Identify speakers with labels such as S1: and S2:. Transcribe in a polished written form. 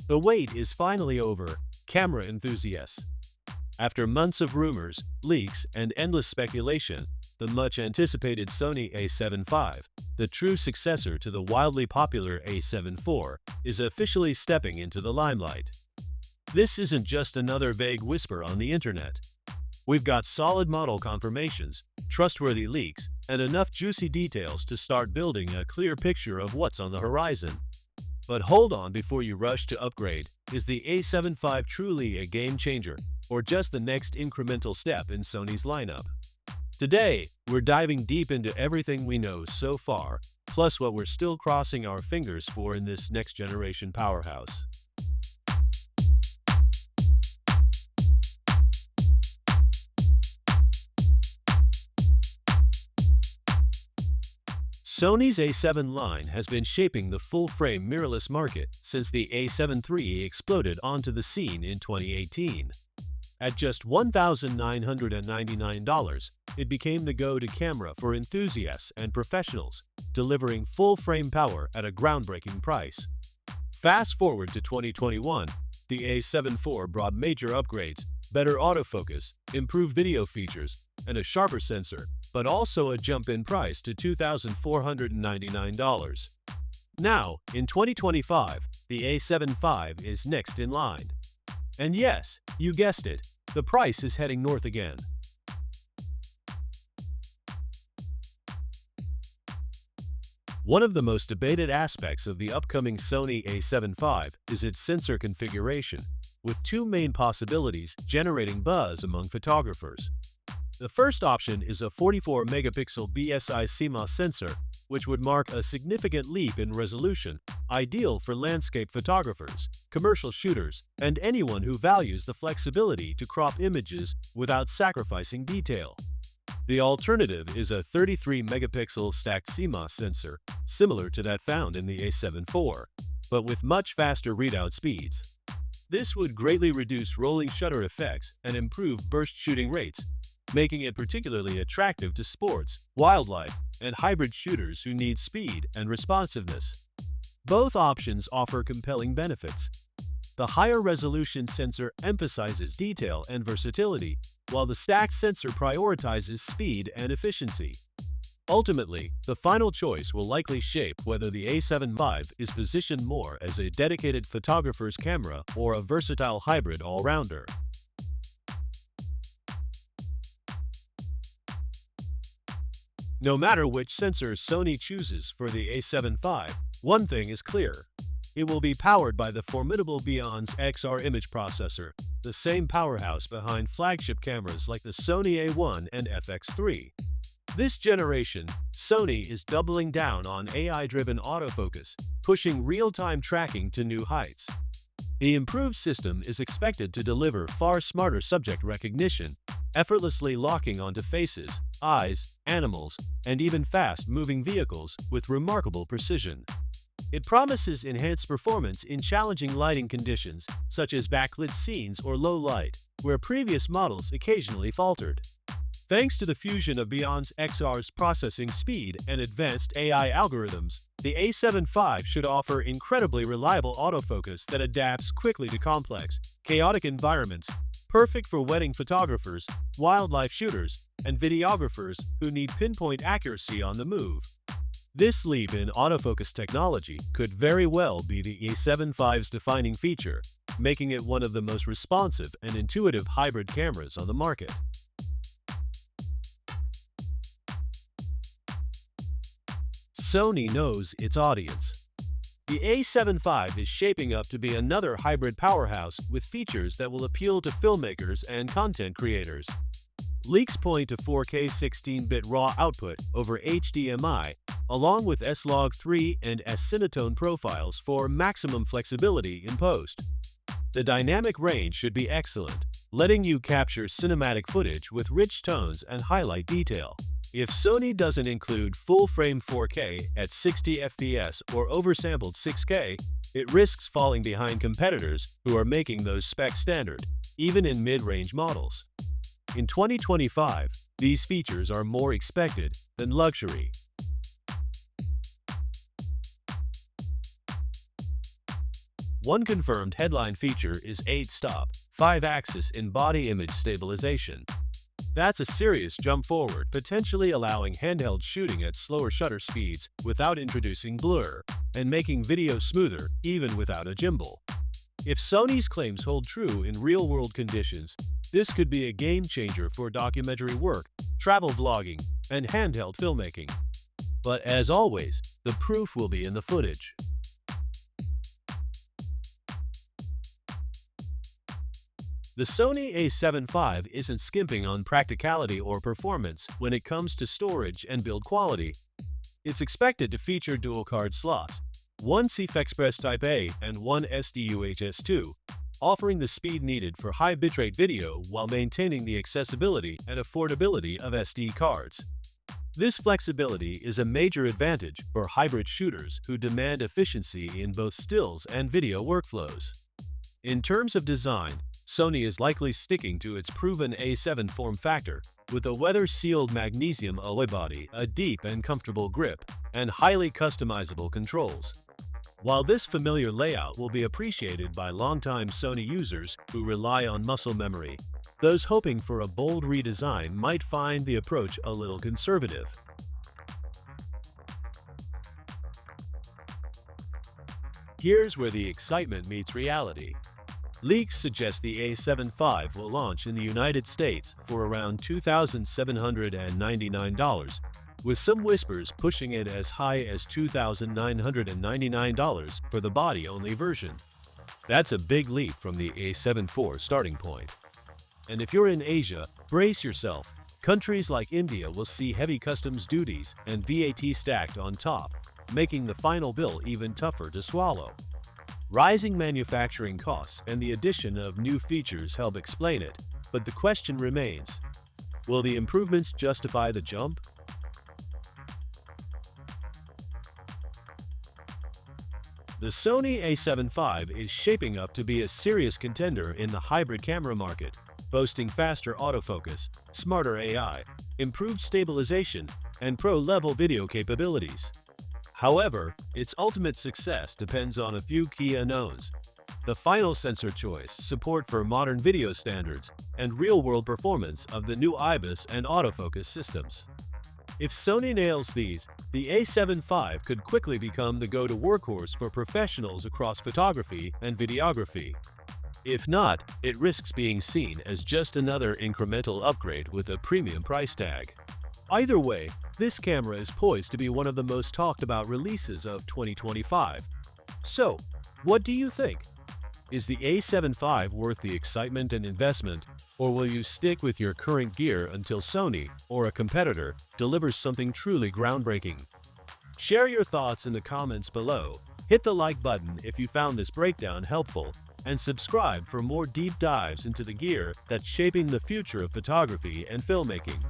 S1: The wait is finally over, camera enthusiasts. After months of rumors, leaks, and endless speculation, the much-anticipated Sony A7V, the true successor to the wildly popular A7 IV, is officially stepping into the limelight. This isn't just another vague whisper on the internet. We've got solid model confirmations, trustworthy leaks, and enough juicy details to start building a clear picture of what's on the horizon. But hold on before you rush to upgrade. Is the A7V truly a game-changer, or just the next incremental step in Sony's lineup? Today, we're diving deep into everything we know so far, plus what we're still crossing our fingers for in this next-generation powerhouse. Sony's A7 line has been shaping the full-frame mirrorless market since the A7 III exploded onto the scene in 2018. At just $1,999, it became the go-to camera for enthusiasts and professionals, delivering full-frame power at a groundbreaking price. Fast forward to 2021, the A7 IV brought major upgrades, better autofocus, improved video features, and a sharper sensor, but also a jump in price to $2,499. Now, in 2025, the A7V is next in line. And yes, you guessed it, the price is heading north again. One of the most debated aspects of the upcoming Sony A7V is its sensor configuration, with two main possibilities generating buzz among photographers. The first option is a 44-megapixel BSI CMOS sensor, which would mark a significant leap in resolution, ideal for landscape photographers, commercial shooters, and anyone who values the flexibility to crop images without sacrificing detail. The alternative is a 33-megapixel stacked CMOS sensor, similar to that found in the A7 IV, but with much faster readout speeds. This would greatly reduce rolling shutter effects and improve burst shooting rates, making it particularly attractive to sports, wildlife, and hybrid shooters who need speed and responsiveness. Both options offer compelling benefits. The higher resolution sensor emphasizes detail and versatility, while the stacked sensor prioritizes speed and efficiency. Ultimately, the final choice will likely shape whether the A7V is positioned more as a dedicated photographer's camera or a versatile hybrid all-rounder. No matter which sensor Sony chooses for the A7V, one thing is clear. It will be powered by the formidable Beyond's XR image processor, the same powerhouse behind flagship cameras like the Sony A1 and FX3. This generation, Sony is doubling down on AI-driven autofocus, pushing real-time tracking to new heights. The improved system is expected to deliver far smarter subject recognition, effortlessly locking onto faces, eyes, animals, and even fast-moving vehicles with remarkable precision. It promises enhanced performance in challenging lighting conditions, such as backlit scenes or low light, where previous models occasionally faltered. Thanks to the fusion of Beyond's XR's processing speed and advanced AI algorithms, the A7V should offer incredibly reliable autofocus that adapts quickly to complex, chaotic environments, perfect for wedding photographers, wildlife shooters, and videographers who need pinpoint accuracy on the move. This leap in autofocus technology could very well be the A7V's defining feature, making it one of the most responsive and intuitive hybrid cameras on the market. Sony knows its audience. The A7V is shaping up to be another hybrid powerhouse with features that will appeal to filmmakers and content creators. Leaks point to 4K 16-bit RAW output over HDMI, along with S-Log3 and S-Cinetone profiles for maximum flexibility in post. The dynamic range should be excellent, letting you capture cinematic footage with rich tones and highlight detail. If Sony doesn't include full-frame 4K at 60 FPS or oversampled 6K, it risks falling behind competitors who are making those specs standard, even in mid-range models. In 2025, these features are more expected than luxury. One confirmed headline feature is 8-stop, 5-axis in-body image stabilization. That's a serious jump forward, potentially allowing handheld shooting at slower shutter speeds without introducing blur, and making video smoother even without a gimbal. If Sony's claims hold true in real-world conditions, this could be a game-changer for documentary work, travel vlogging, and handheld filmmaking. But as always, the proof will be in the footage. The Sony A7V isn't skimping on practicality or performance when it comes to storage and build quality. It's expected to feature dual card slots, one CFexpress Type A and one SD-UHS-2, offering the speed needed for high bitrate video while maintaining the accessibility and affordability of SD cards. This flexibility is a major advantage for hybrid shooters who demand efficiency in both stills and video workflows. In terms of design, Sony is likely sticking to its proven A7 form factor, with a weather-sealed magnesium alloy body, a deep and comfortable grip, and highly customizable controls. While this familiar layout will be appreciated by longtime Sony users who rely on muscle memory, those hoping for a bold redesign might find the approach a little conservative. Here's where the excitement meets reality. Leaks suggest the A7V will launch in the United States for around $2,799, with some whispers pushing it as high as $2,999 for the body-only version. That's a big leap from the A7 IV starting point. And if you're in Asia, brace yourself. Countries like India will see heavy customs duties and VAT stacked on top, making the final bill even tougher to swallow. Rising manufacturing costs and the addition of new features help explain it, but the question remains: will the improvements justify the jump? The Sony A7V is shaping up to be a serious contender in the hybrid camera market, boasting faster autofocus, smarter AI, improved stabilization, and pro-level video capabilities. However, its ultimate success depends on a few key unknowns: the final sensor choice, support for modern video standards, and real-world performance of the new IBIS and autofocus systems. If Sony nails these, the A7V could quickly become the go-to workhorse for professionals across photography and videography. If not, it risks being seen as just another incremental upgrade with a premium price tag. Either way, this camera is poised to be one of the most talked about releases of 2025. So, what do you think? Is the A7V worth the excitement and investment, or will you stick with your current gear until Sony or a competitor delivers something truly groundbreaking? Share your thoughts in the comments below, hit the like button if you found this breakdown helpful, and subscribe for more deep dives into the gear that's shaping the future of photography and filmmaking.